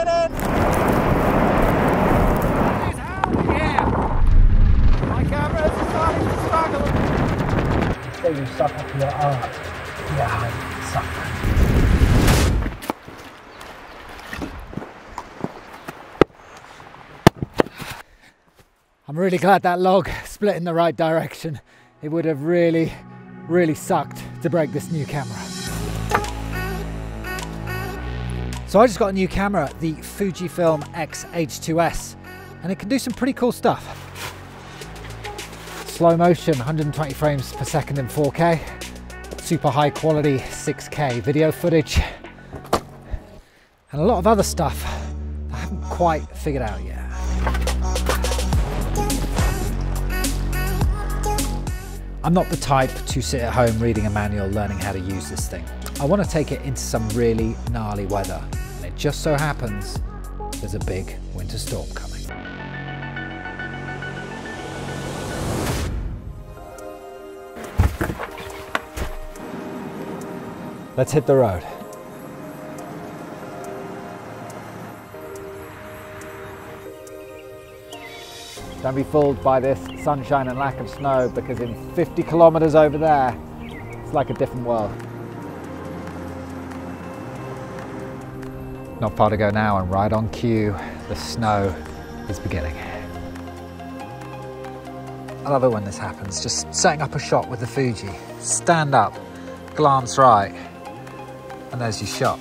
coming in! He's out of here! My camera is starting to struggle! So you suffer for your art. Yeah, I suffer. I'm really glad that log split in the right direction. It would have really sucked to break this new camera. So I just got a new camera, the Fujifilm X-H2S, and it can do some pretty cool stuff. Slow motion, 120 frames per second in 4K, super high quality 6K video footage, and a lot of other stuff I haven't quite figured out yet. I'm not the type to sit at home reading a manual learning how to use this thing. I want to take it into some really gnarly weather, and it just so happens there's a big winter storm coming. Let's hit the road. Don't be fooled by this sunshine and lack of snow, because in 50 kilometers over there, it's like a different world. Not far to go now, and right on cue, the snow is beginning. I love it when this happens, just setting up a shot with the Fuji. Stand up, glance right, and there's your shot.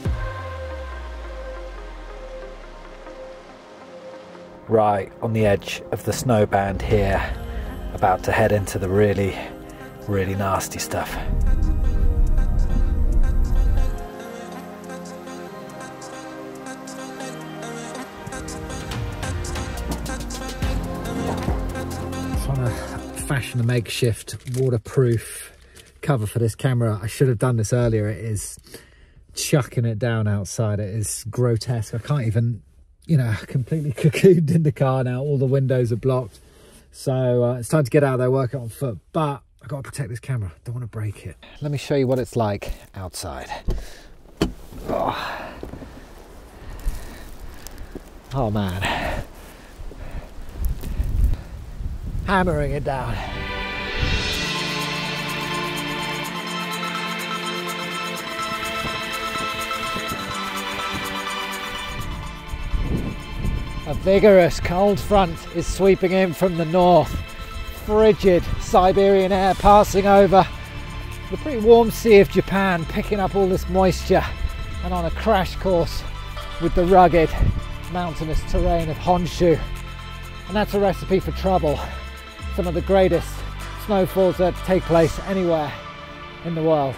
Right on the edge of the snow band here, about to head into the really nasty stuff. Just want to fashion a makeshift waterproof cover for this camera. I should have done this earlier. It is chucking it down outside. It is grotesque. I can't even, you know, completely cocooned in the car now. All the windows are blocked. So it's time to get out there, work it on foot. But I've got to protect this camera. Don't want to break it. Let me show you what it's like outside. Oh man. Hammering it down. A vigorous cold front is sweeping in from the north. Frigid Siberian air passing over the pretty warm sea of Japan, picking up all this moisture, and on a crash course with the rugged mountainous terrain of Honshu. And that's a recipe for trouble. Some of the greatest snowfalls that take place anywhere in the world.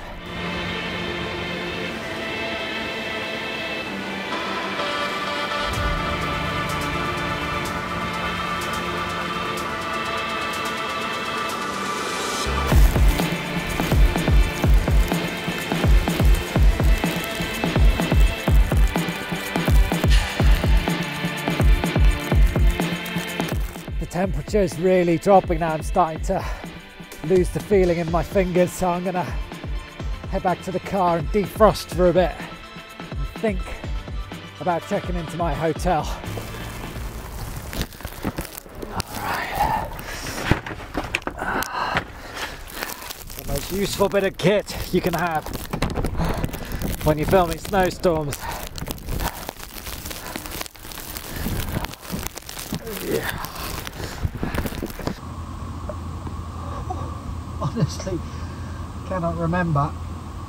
Temperature's really dropping now. I'm starting to lose the feeling in my fingers, so I'm gonna head back to the car and defrost for a bit and think about checking into my hotel. Alright. The most useful bit of kit you can have when you're filming snowstorms. Yeah. Honestly, cannot remember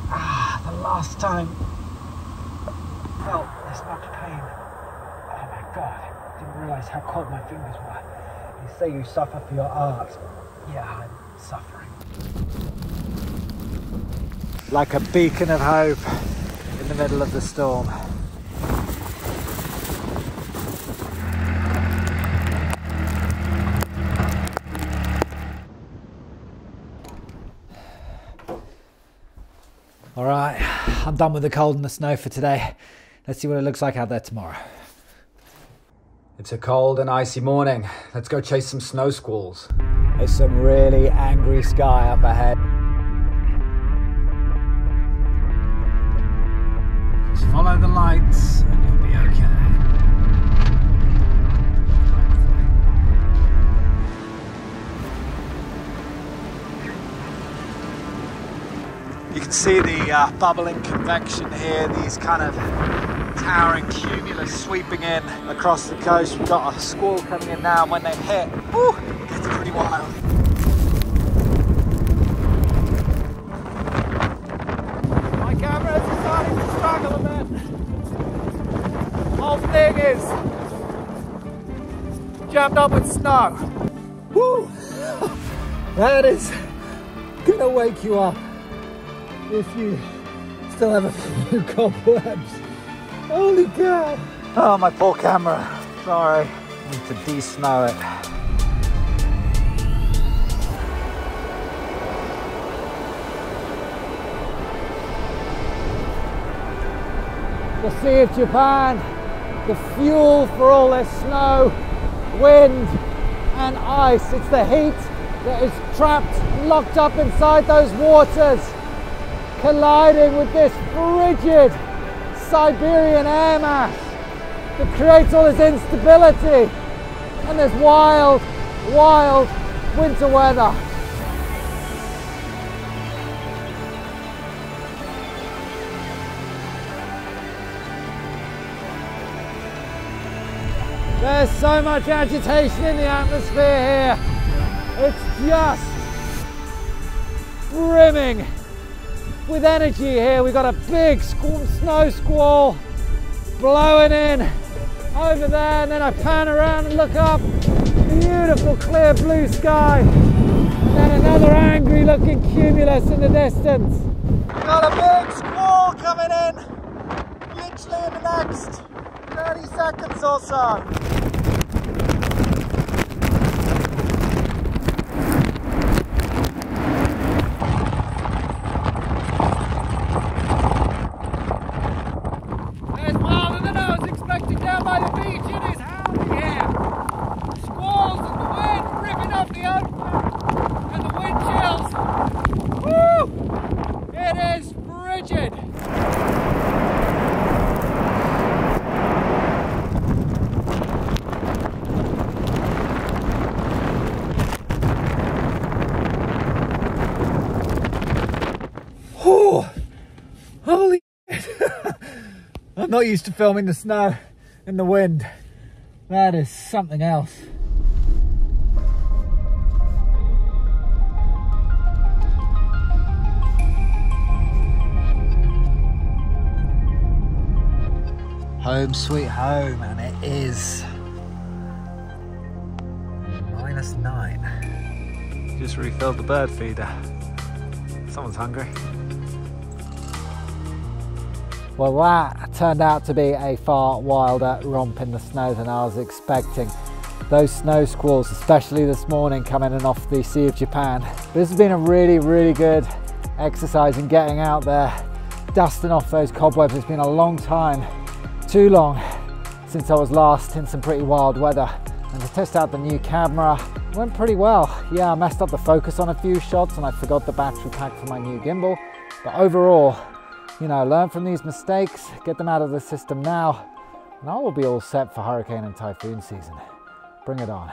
the last time I felt this much pain. Oh my god, didn't realise how cold my fingers were. You say you suffer for your art. Yeah, I'm suffering. Like a beacon of hope in the middle of the storm. Alright, I'm done with the cold and the snow for today. Let's see what it looks like out there tomorrow. It's a cold and icy morning. Let's go chase some snow squalls. There's some really angry sky up ahead. Just follow the lights and you'll be okay. see the bubbling convection here, these kind of towering cumulus sweeping in across the coast. We've got a squall coming in now, and when they hit, whoo, it gets pretty wild. My camera is starting to struggle a bit. Whole thing is jammed up with snow. Woo! That is gonna wake you up if you still have a few cobwebs. Holy cow! Oh, my poor camera. Sorry. I need to de-snow it. The Sea of Japan, the fuel for all this snow, wind and ice. It's the heat that is trapped, locked up inside those waters, colliding with this frigid Siberian air mass that creates all this instability and this wild, wild winter weather. There's so much agitation in the atmosphere here. It's just brimming with energy here. We've got a big snow squall blowing in over there, and then I pan around and look up, beautiful clear blue sky, and then another angry looking cumulus in the distance. We've got a big squall coming in, literally in the next 30 seconds or so. Holy I'm not used to filming the snow and the wind. That is something else. Home sweet home, and it is -9. Just refilled the bird feeder. Someone's hungry. Well, that turned out to be a far wilder romp in the snow than I was expecting. Those snow squalls, especially this morning, coming in off the Sea of Japan. This has been a really, really good exercise in getting out there, dusting off those cobwebs. It's been a long time, too long, since I was last in some pretty wild weather. And to test out the new camera, it went pretty well. Yeah, I messed up the focus on a few shots and I forgot the battery pack for my new gimbal. But overall, you know, learn from these mistakes, get them out of the system now, and I will be all set for hurricane and typhoon season. Bring it on.